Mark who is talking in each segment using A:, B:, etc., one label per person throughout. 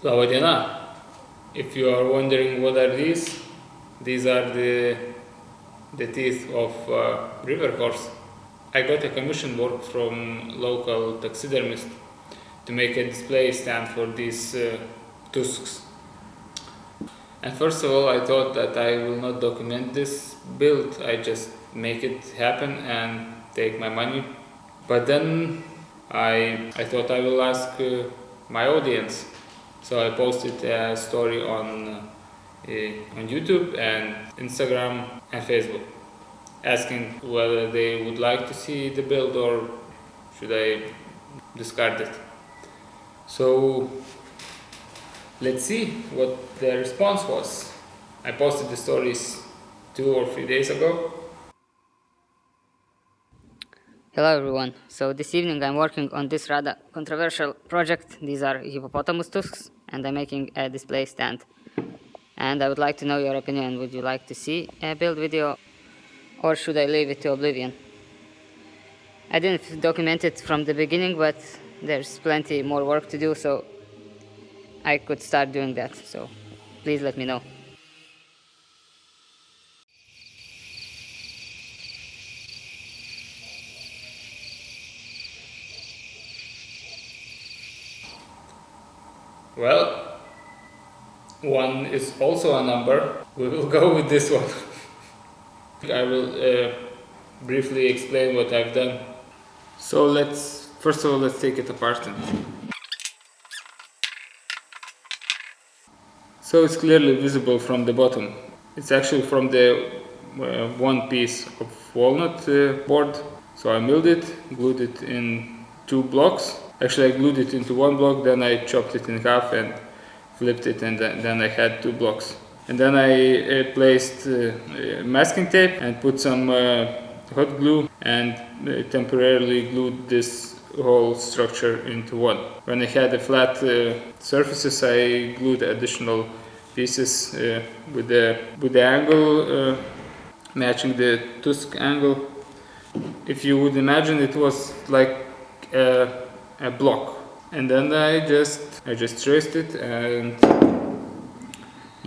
A: Labadiena! If you are wondering what are these are the teeth of river horse. I got a commission work from local taxidermist to make a display stand for these tusks. And first of all, I thought that I will not document this build, I just make it happen and take my money. But then I thought I will ask my audience. So I posted a story on YouTube and Instagram and Facebook, asking whether they would like to see the build or should I discard it. So let's see what the response was. I posted the stories 2 or 3 days ago.
B: Hello everyone, so this evening I'm working on this rather controversial project. These are hippopotamus tusks and I'm making a display stand. And I would like to know your opinion. Would you like to see a build video or should I leave it to oblivion? I didn't document it from the beginning, but there's plenty more work to do, so I could start doing that, so please let me know.
A: Well, 1 is also a number. We will go with this one. I will briefly explain what I've done. So first of all, let's take it apart. So it's clearly visible from the bottom. It's actually from the one piece of walnut board. So I milled it, glued it in 2 blocks. Actually, I glued it into 1 block, then I chopped it in half and flipped it, and then I had 2 blocks. And then I placed masking tape and put some hot glue and temporarily glued this whole structure into one. When I had the flat surfaces, I glued additional pieces with the angle matching the tusk angle. If you would imagine, it was like a block, and then I just traced it and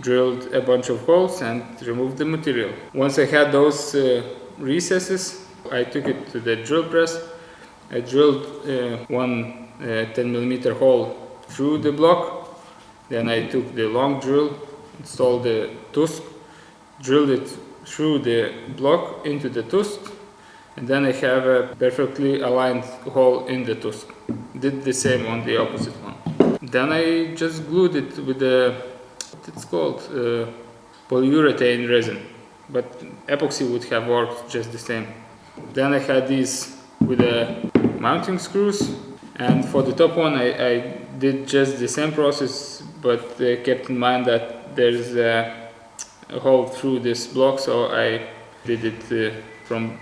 A: drilled a bunch of holes and removed the material. Once I had those recesses, I took it to the drill press. I drilled one 10mm hole through the block. Then I took the long drill, installed the tusk, drilled it through the block into the tusk, and then I have a perfectly aligned hole in the tusk. Did the same on the opposite one. Then I just glued it with what it's called, polyurethane resin, but epoxy would have worked just the same. Then I had these with the mounting screws, and for the top one I did just the same process, but kept in mind that there's a hole through this block, so I did it from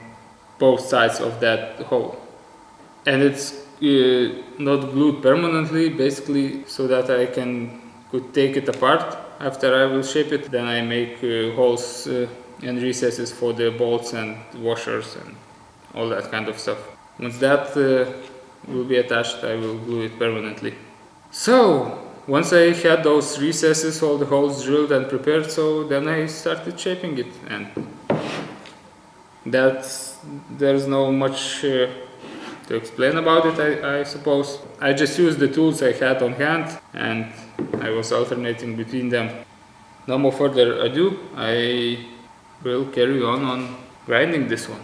A: both sides of that hole. And it's not glued permanently, basically, so that I could take it apart after I will shape it. Then I make holes and recesses for the bolts and washers and all that kind of stuff. Once that will be attached, I will glue it permanently. So once I had those recesses, all the holes drilled and prepared, so then I started shaping it, and there's no much to explain about it, I suppose. I just used the tools I had on hand and I was alternating between them. No more further ado, I will carry on grinding this one.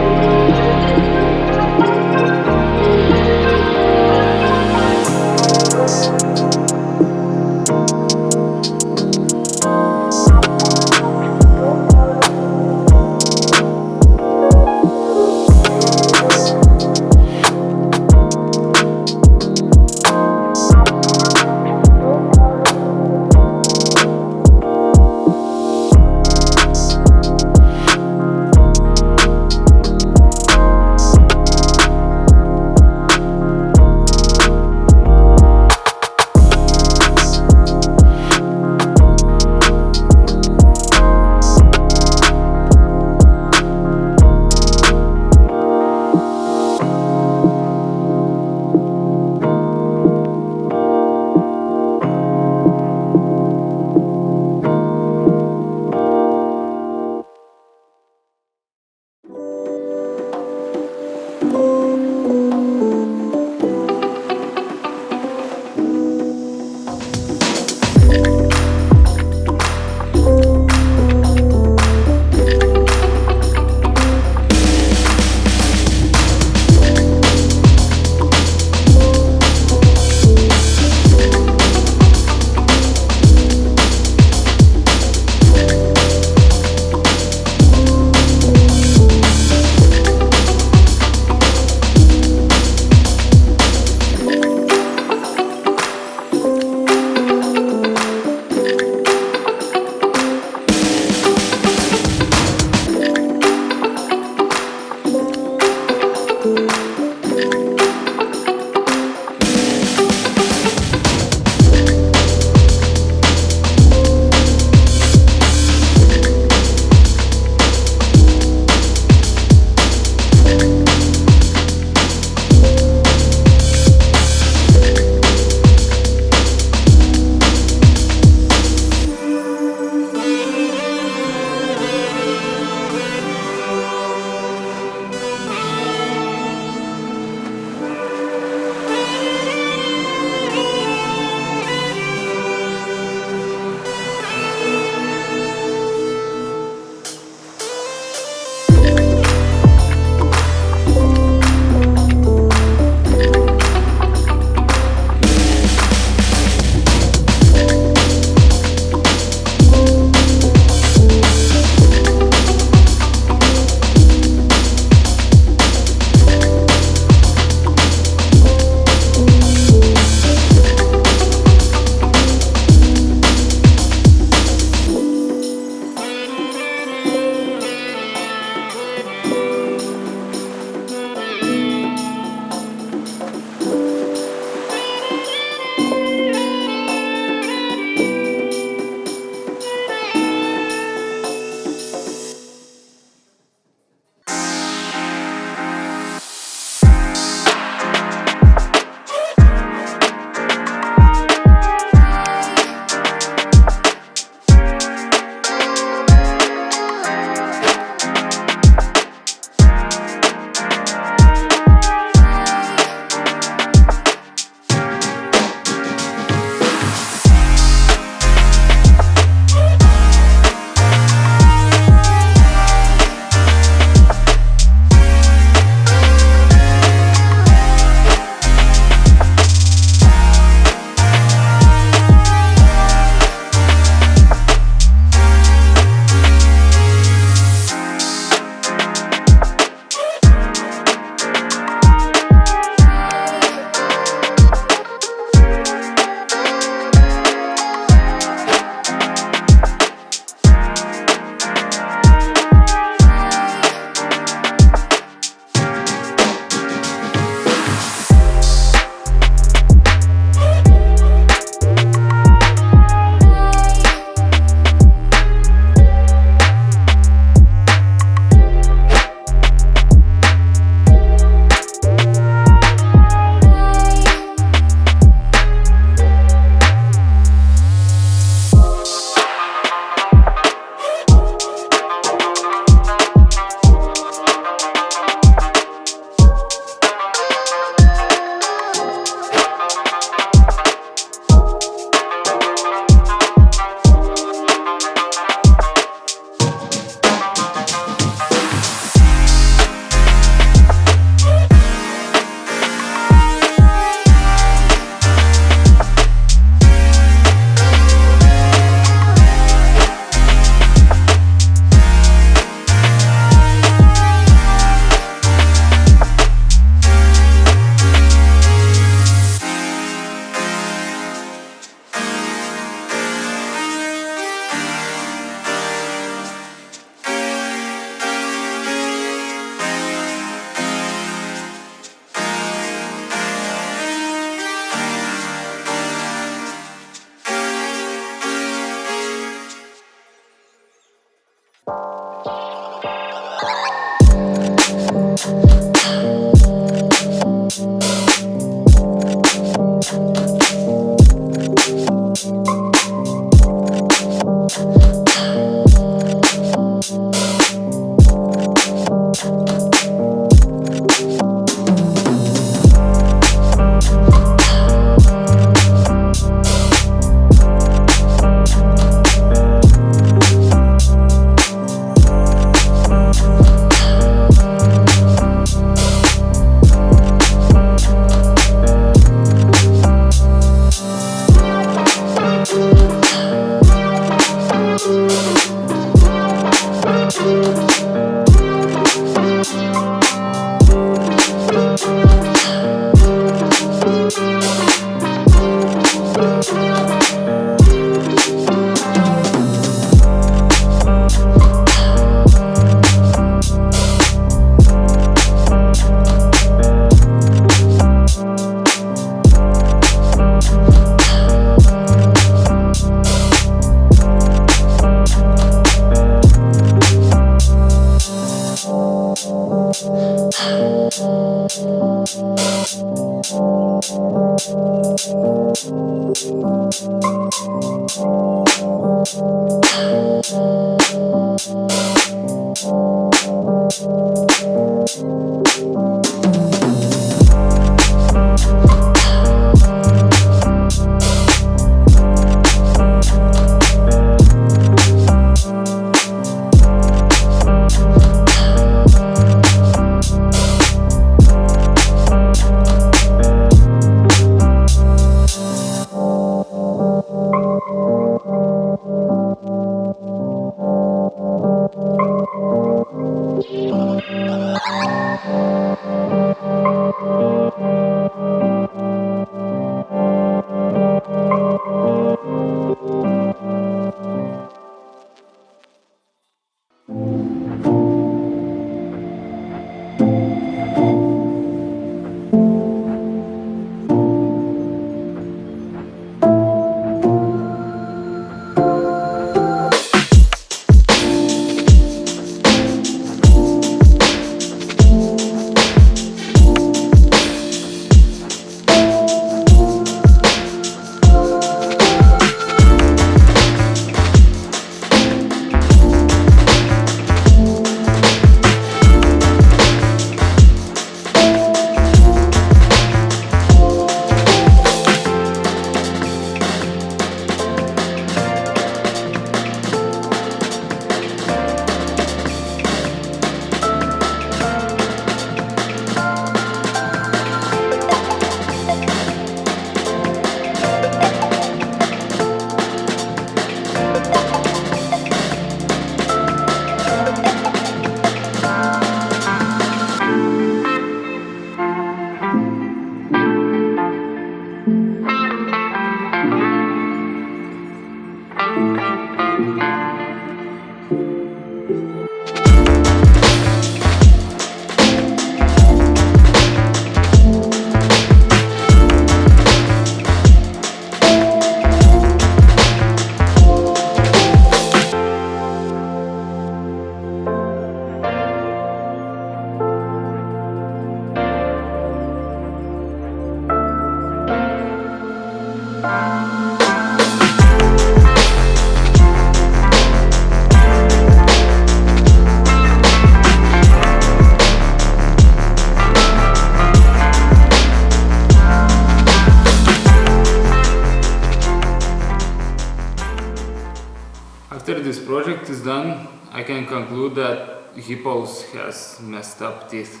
A: After this project is done, I can conclude that hippos has messed up teeth.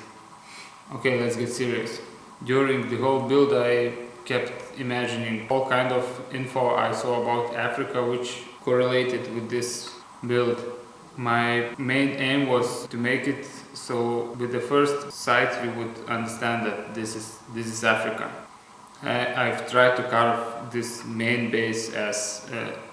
A: Okay, let's get serious. During the whole build I kept imagining all kind of info I saw about Africa which correlated with this build. My main aim was to make it so with the first sight you would understand that this is Africa. I've tried to carve this main base as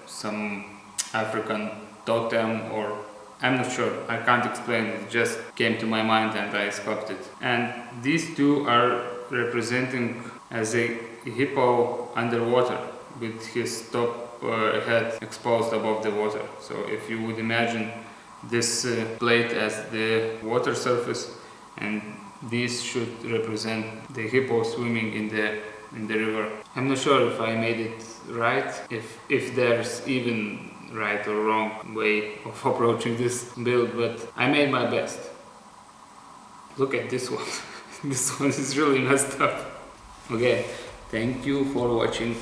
A: some African totem, or I'm not sure, I can't explain, it just came to my mind and I sculpted. And these two are representing as a hippo underwater with his top head exposed above the water. So if you would imagine this plate as the water surface, and these should represent the hippo swimming in the river. I'm not sure if I made it right, if there's even right or wrong way of approaching this build, but I made my best. Look at this one. This one is really messed up. Okay, thank you for watching.